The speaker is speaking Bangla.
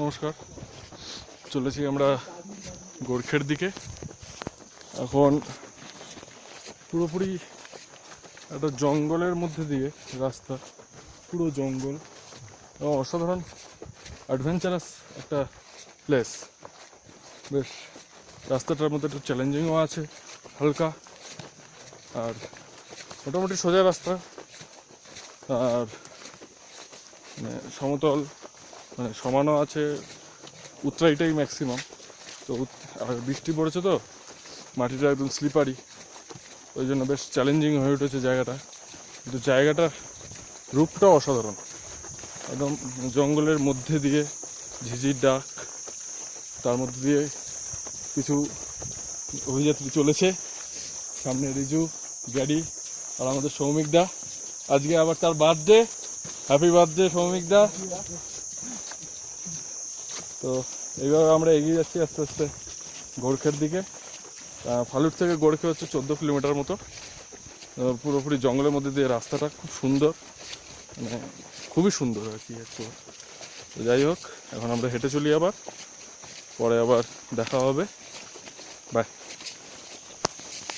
নমস্কার। চলেছি আমরা গোরখের দিকে। এখন পুরোপুরি একটা জঙ্গলের মধ্যে দিয়ে রাস্তা, পুরো জঙ্গল এবং অসাধারণ অ্যাডভেঞ্চারাস একটা প্লেস। বেশ রাস্তাটার মধ্যে একটু চ্যালেঞ্জিংও আছে হালকা, আর মোটামুটি সোজা রাস্তা, আর সমতল সমানও আছে, উতরাইটাই ম্যাক্সিমাম। তো আর বৃষ্টি পড়েছে তো মাটিটা একদম স্লিপারি, ওই জন্য বেশ চ্যালেঞ্জিং হয়ে উঠেছে জায়গাটা। কিন্তু জায়গাটার রূপটাও অসাধারণ, একদম জঙ্গলের মধ্যে দিয়ে ঝিঝির ডাক, তার মধ্যে দিয়ে কিছু অভিযাত্রী চলেছে, সামনে রিজু, গ্যাডি আর আমাদের সৌমিকদা। আজকে আবার তার বার্থডে, হ্যাপি বার্থডে সৌমিকদা। তো এইভাবে আমরা এগিয়ে যাচ্ছি আস্তে আস্তে গোরখের দিকে। ফালুট থেকে গোরখে হচ্ছে 14 কিলোমিটার মতো। পুরোপুরি জঙ্গলের মধ্যে দিয়ে রাস্তাটা খুব সুন্দর, মানে খুবই সুন্দর আর কি একটু। তো যাই হোক, এখন আমরা হেঁটে চলি, আবার পরে আবার দেখা হবে। বাই।